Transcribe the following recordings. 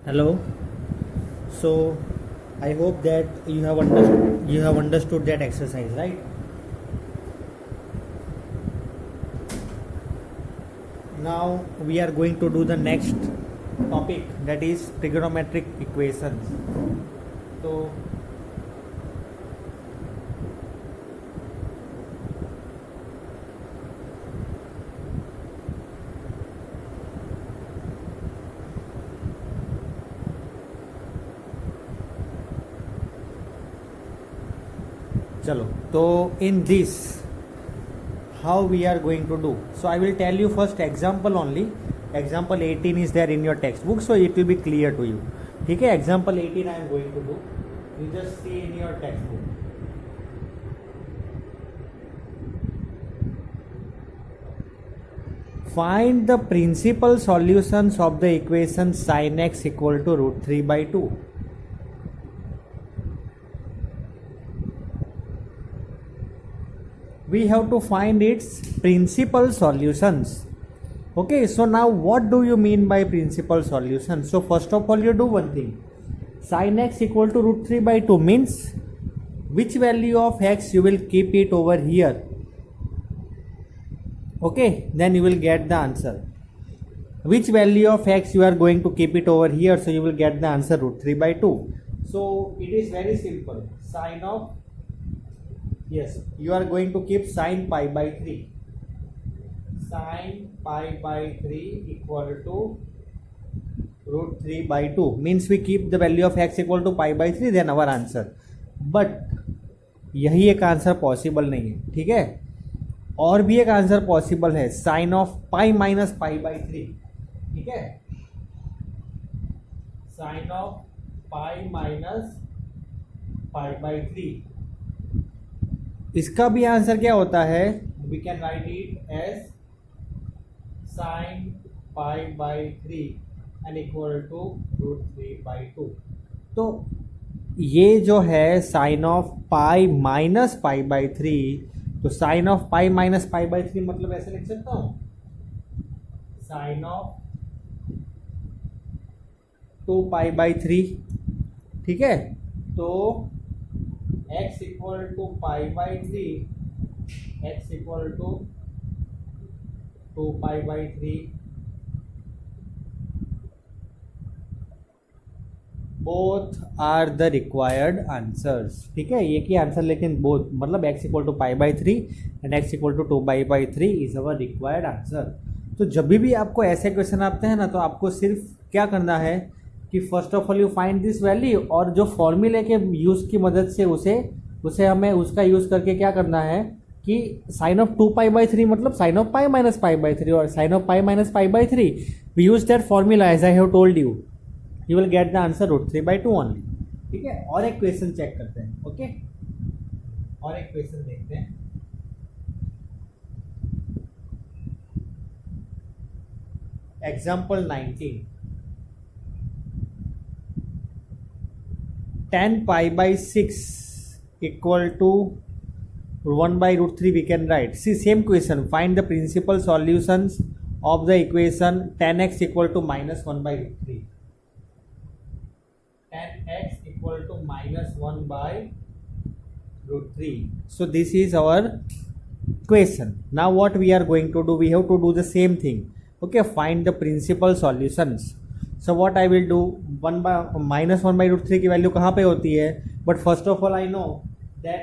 Hello. So I hope that you have understood that exercise, right? Now we are going to do the next topic, that is trigonometric equations. So chalo. So in this, how we are going to do? So I will tell you first example only. Example 18 is there in your textbook, so it will be clear to you. Okay, example 18 I am going to do. You just see in your textbook. Find the principal solutions of the equation sin x equal to root 3 by 2. We have to find its principal solutions. Okay, so now what do you mean by principal solution? So first of all, you do one thing. Sin x equal to root 3 by 2 means which value of x you will keep it over here. Okay, then you will get the answer. Which value of x you are going to keep it over here, so you will get the answer root 3 by 2. So it is very simple. Sin of, yes, you are going to keep sin pi by 3. Sin pi by 3 equal to root 3 by 2 means we keep the value of x equal to pi by 3, then our answer. But यही एक answer possible नहीं है, ठीक है. और भी एक answer possible है, sine of pi minus pi by 3, ठीक है. Sine of pi minus pi by 3, इसका भी आंसर क्या होता है? We can write it as sine pi by 3 and equal to root 3 by 2. तो ये जो है sine of pi minus pi by 3, तो sine of pi minus pi by 3 मतलब ऐसे लिख सकता हूं, साइन ऑफ 2 पाई बाई 3, ठीक है. तो x equal to pi by 3, x equal to 2 pi by 3, both are the required answers, ठीक है. एक ही आंसर लेकिन बोथ, मतलब x equal to pi by 3 and x equal to 2 pi by 3 is our required answer. तो जब भी आपको ऐसे क्वेश्चन आते हैं ना, तो आपको सिर्फ क्या करना है कि first of all you find this value, और जो फॉर्मूले के यूज़ की मदद से उसे हमें उसका यूज़ करके क्या करना है कि साइन ऑफ 2 पाई बाई 3 मतलब sine of pi minus pi by 3 और sine of pi minus pi by 3, we use that formula as I have told you. You will get the answer root 3 by 2 only, ठीक है. और एक question check करते हैं. Okay, और एक question देखते हैं. Example 19. 10 pi by 6 equal to 1 by root 3 we can write. See, same question. Find the principal solutions of the equation 10x equal to minus 1 by root 3. 10x equal to minus 1 by root 3. So this is our question. Now what we are going to do? We have to do the same thing. Okay, find the principal solutions. So what I will do, 1 by minus 1 by root 3 की value कहाँ पे होती है? But first of all I know that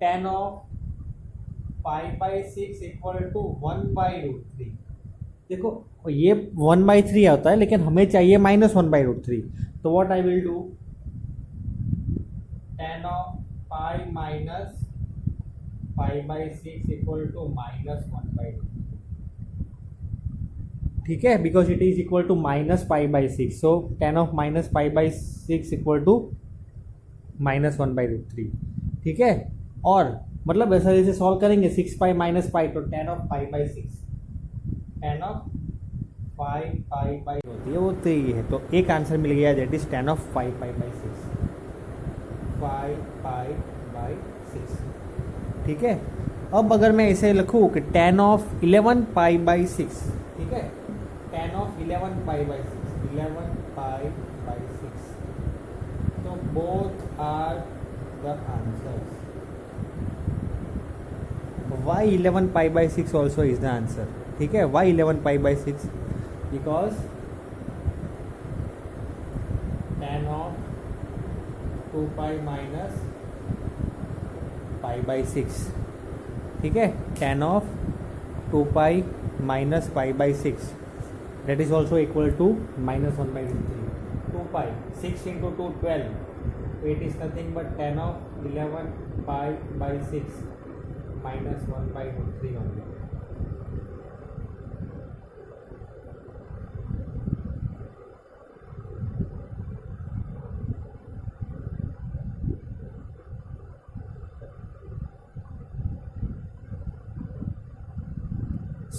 tan of pi by 6 equal to 1 by root 3. देखो ये 1 by 3 होता है, लेकिन हमें चाहिए माइनस 1 by root 3. तो what I will do, tan of pi minus pi by 6 equal to minus 1 by root 3, ठीक है, because it is equal to minus pi by 6. So tan of minus pi by 6 equal to minus 1 by root 3, ठीक है. और मतलब ऐसा जैसे solve करेंगे 6 पाई minus पाई, तो tan of pi by 6, tan of pi pi by होती है वो 3 है. तो एक आंसर मिल गया, that is tan of 5 pi by 6, 5 pi by 6, ठीक है. अब अगर मैं इसे लिखूँ कि tan ऑफ 11 पाई बाई 6, ठीक है, tan of 11 pi by 6, 11 pi by 6. So both are the answers. Why 11 pi by 6 also is the answer? ठीक है, why 11 pi by 6? Because tan of 2 pi minus pi by 6. ठीक है, tan of 2 pi minus pi by 6, that is also equal to minus 1 by 3. 2 pi, 6 into 2, 12. It is nothing but tan of 11 pi by 6 minus 1 by 3 only.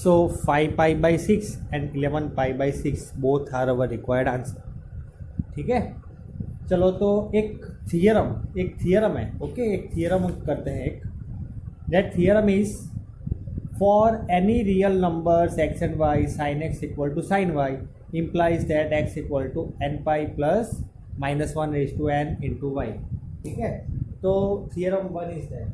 So 5 pi by 6 and 11 pi by 6 both are our required answer. ठीक है, चलो तो एक theorem है, okay, एक theorem करते हैं एक. That theorem is for any real numbers x and y sin x equal to sin y implies that x equal to n pi plus minus 1 raised to n into y. ठीक है, तो theorem 1 is that.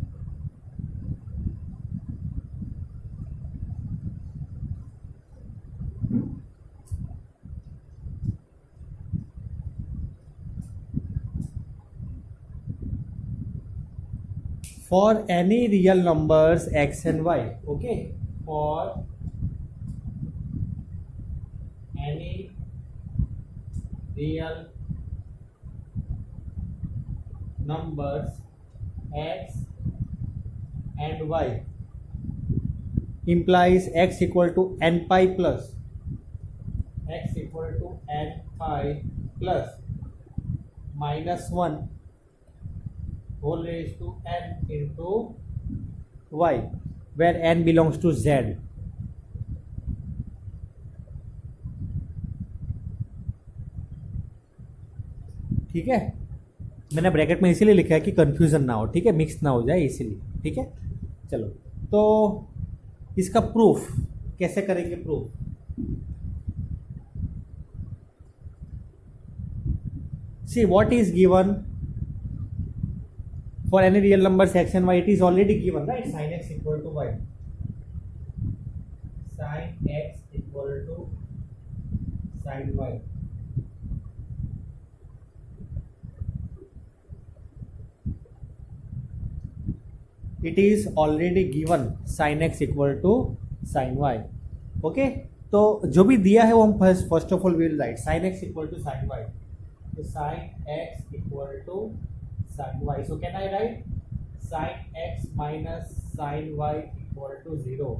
For any real numbers x and y, okay, for any real numbers x and y implies x equal to n pi plus minus 1 whole raised to n into y, where n belongs to z. ठीक है, मैंने bracket में इसीलिए लिखा है कि confusion ना हो, ठीक है, मिक्स ना हो जाए इसीलिए. ठीक है, चलो तो इसका प्रूफ कैसे करेंगे? Proof see what is given for any real numbers x and y. It is already given, right? Sin x equal to y. Sin x equal to sin y. It is already given sin x equal to sin y. Okay, तो जो भी दिया है वो हम first of all will write sin x equal to sin y. तो sin x equal to sin y. So can I write sin x minus sin y equal to 0?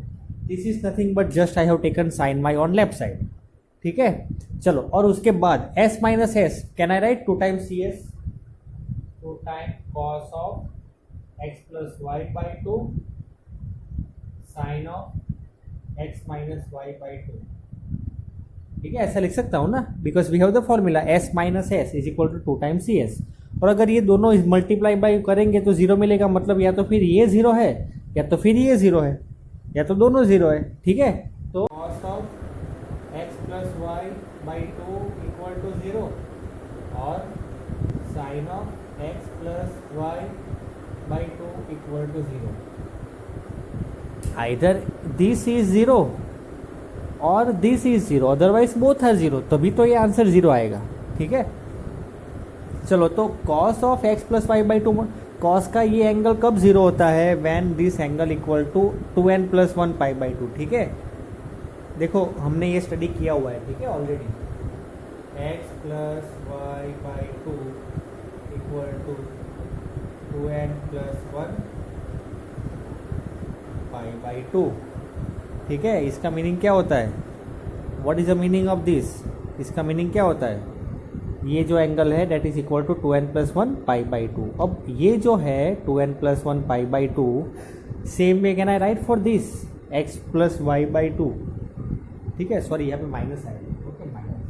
This is nothing but just I have taken sin y on left side. ठीक है, चलो, और उसके बाद s minus s, can I write 2 times cs, 2 times cos of x plus y by 2 sin of x minus y by 2. ठीक है, ऐसा लिख सकता हूँ ना, because we have the formula s minus s is equal to 2 times cs. और अगर ये दोनों मल्टीप्लाई बाई करेंगे तो 0 मिलेगा, मतलब या तो फिर ये 0 है या तो फिर ये 0 है या तो दोनों 0 है. ठीक है, तो cos of x plus y by 2 equal to 0 और sine of x plus y by 2 equal to 0. Either this is 0 और this is 0, otherwise both are 0, तभी तो ये आंसर 0 आएगा. ठीक है, चलो तो cos of x plus y by 2, cos का ये एंगल कब 0 होता है? When this angle equal to 2n plus 1 pi by 2. ठीक है, देखो हमने ये स्टडी किया हुआ है, ठीक है, already. x plus y by 2 equal to 2n plus 1 pi by 2. ठीक है, इसका मीनिंग क्या होता है? What is the meaning of this? इसका मीनिंग क्या होता है? ये जो एंगल है that is equal to 2n plus 1 pi by 2. अब ये जो है 2n plus 1 pi by 2, same way can I write for this x plus y by 2. ठीक है, सॉरी यहाँ पे माइनस आएगा. Okay, minus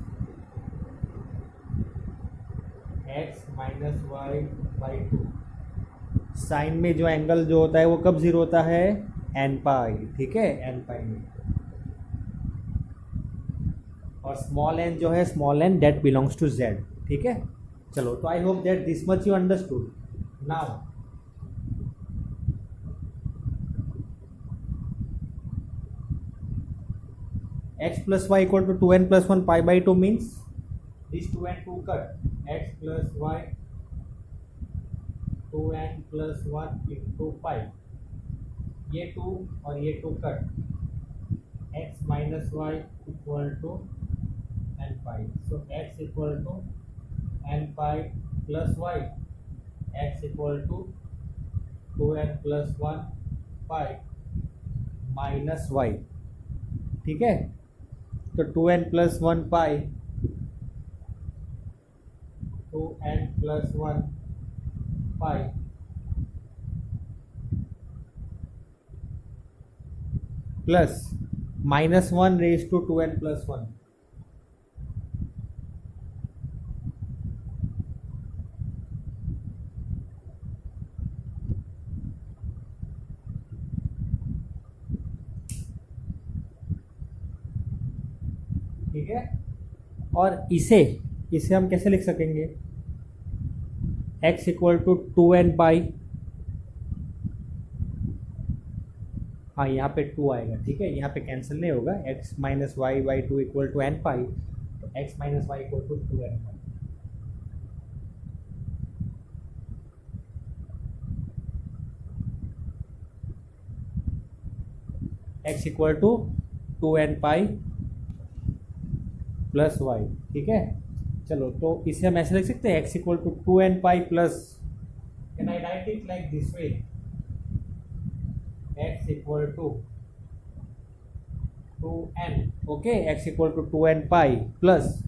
x minus y by 2. Sine में जो एंगल जो होता है वो कब 0 होता है? n पाई. ठीक है, n पाई में. और स्मॉल n जो है small n that belongs to z, ठीक है। चलो, तो I hope that this much you understood. Now x plus y equal to 2n plus 1 pi by 2 means this 2 and 2 cut x plus y 2n plus 1 into pi, ये 2 और ये 2 cut x minus y equal to n pi, so x equal to n pi plus y, x equal to 2n plus 1 pi minus y, ठीक है। तो 2n plus 1 pi 2n plus 1 pi plus minus 1 raised to 2n plus 1, ठीक है। और इसे हम कैसे लिख सकेंगे, x इक्वल टू 2n पाई, हाँ यहाँ पे 2 आएगा, ठीक है, यहाँ पे कैंसिल नहीं होगा, x minus y by 2 equal to n pi, तो x minus y equal to 2n pi, x equal to 2n pi plus y, ठीक है। चलो, तो इसे हम ऐसे लिख सकते हैं x equal to 2n pi plus, can I write it like this way, x equal to 2n, okay, x equal to 2n pi plus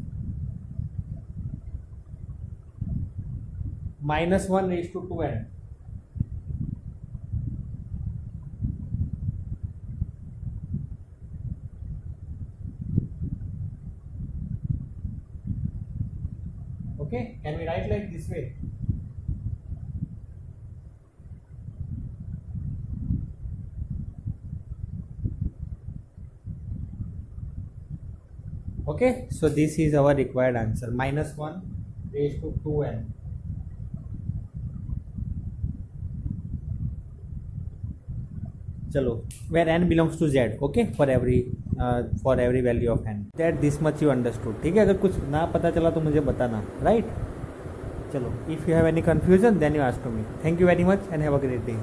minus 1 raise to 2n, okay, can we write like this way, okay, so this is our required answer, minus 1 raised to 2n, चलो, where n belongs to z, okay, for every value of n, that this much you understood, ठीक है। अगर कुछ ना पता चला तो मुझे बताना, right? चलो, if you have any confusion then you ask to me. Thank you very much and have a great day.